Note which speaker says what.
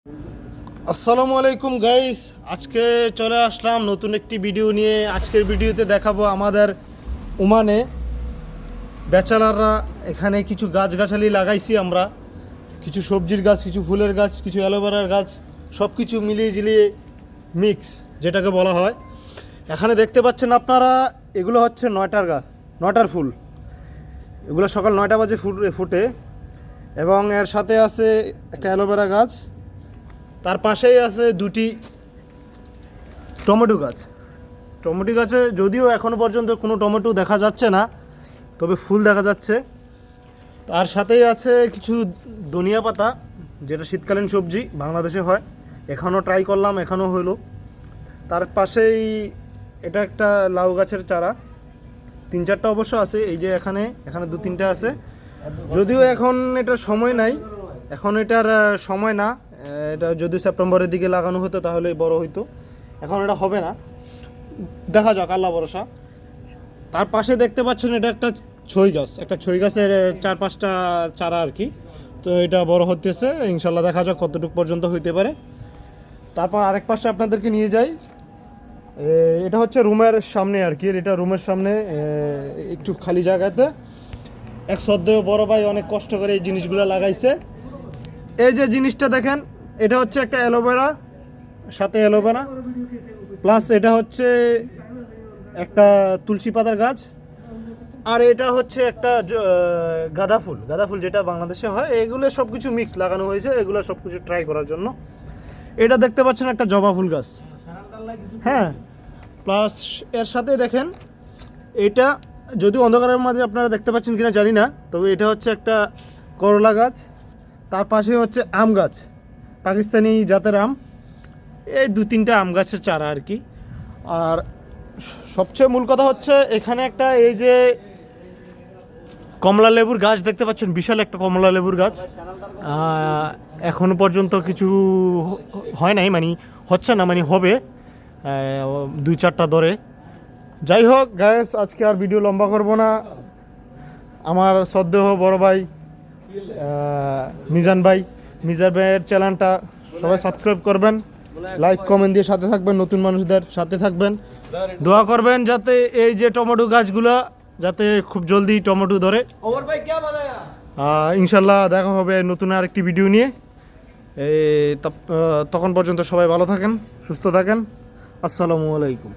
Speaker 1: আসসালামু আলাইকুম গাইস, আজকে চলে আসলাম নতুন একটি ভিডিও নিয়ে। আজকের ভিডিওতে দেখাবো আমাদের ওমানে ব্যাচেলাররা এখানে কিছু গাছগাছালি লাগাইছি আমরা, কিছু সবজির গাছ, কিছু ফুলের গাছ, কিছু অ্যালোভেরার গাছ, সব কিছু মিলিয়ে ঝিলিয়ে মিক্স যেটাকে বলা হয়। এখানে দেখতে পাচ্ছেন আপনারা, এগুলো হচ্ছে নয়টার ফুল। এগুলো সকাল 9টা বাজে ফুটে এবং এর সাথে আছে একটা অ্যালোভেরা গাছ, তার পাশেই আছে দুটি টমেটো গাছে যদিও এখনও পর্যন্ত কোনো টমেটো দেখা যাচ্ছে না, তবে ফুল দেখা যাচ্ছে। তার সাথেই আছে কিছু ধনিয়া পাতা, যেটা শীতকালীন সবজি, বাংলাদেশে হয়। এখনও ট্রাই করলাম, এখনও হইলো। তার পাশেই এটা একটা লাউ গাছের চারা, 3-4টা অবশ্য আছে। এই যে এখানে 2-3টা আছে, যদিও এখন এটার সময় নাই, এখন এটার সময় না। এটা যদি সেপ্টেম্বরের দিকে লাগানো হতো তাহলে বড় হইতো, এখন এটা হবে না, দেখা যাক, আল্লাহ ভরসা। তার পাশে দেখতে পাচ্ছেন এটা একটা ছই গাছের 4-5টা চারা আর কি। তো এটা বড় হতেছে, ইনশাল্লাহ দেখা যাক কতটুকু পর্যন্ত হইতে পারে। তারপর আরেক পাশে আপনাদেরকে নিয়ে যাই, এটা হচ্ছে রুমের সামনে আর কি। এটা রুমের সামনে একটু খালি জায়গাতে এক শ্রদ্ধেয় বড় ভাই অনেক কষ্ট করে এই জিনিসগুলো লাগাইছে। এই যে জিনিসটা দেখেন, এটা হচ্ছে একটা অ্যালোভেরা, সাথে অ্যালোভেরা প্লাস এটা হচ্ছে একটা তুলসী পাতার গাছ, আর এটা হচ্ছে একটা গাঁদা ফুল যেটা বাংলাদেশে হয়। এগুলো সব কিছু মিক্স লাগানো হয়েছে, এগুলো সব কিছু ট্রাই করার জন্য। এটা দেখতে পাচ্ছেন একটা জবা ফুল গাছ, হ্যাঁ। প্লাস এর সাথে দেখেন, এটা যদি অন্ধকারের মাঝে আপনারা দেখতে পাচ্ছেন কিনা জানি না, তবে এটা হচ্ছে একটা করলা গাছ। তার পাশে হচ্ছে আম গাছ, পাকিস্তানি জাতের আম। এই 2-3টা আম গাছের চারা আর কি। আর সবচেয়ে মূল কথা হচ্ছে এখানে একটা এই যে কমলা লেবুর গাছ দেখতে পাচ্ছেন, বিশাল একটা কমলা লেবুর গাছ। এখনো পর্যন্ত কিছু হয় নাই, মানে হচ্ছে না, মানে হবে 2-4টা ধরে। যাই হোক গাইস, আজকে আর ভিডিও লম্বা করব না। আমার শ্রদ্ধেয় বড় ভাই মিজান ভাইয়ের চ্যানেলটা সবাই সাবস্ক্রাইব করবেন, লাইক কমেন্ট দিয়ে সাথে থাকবেন, নতুন মানুষদের সাথে থাকবেন, দোয়া করবেন যাতে এই যে টমেটো গাছগুলো যাতে খুব জলদি টমেটো ধরে। ইনশাল্লাহ দেখা হবে নতুন আরেকটি ভিডিও নিয়ে। তখন পর্যন্ত সবাই ভালো থাকেন, সুস্থ থাকেন। আসসালামু আলাইকুম।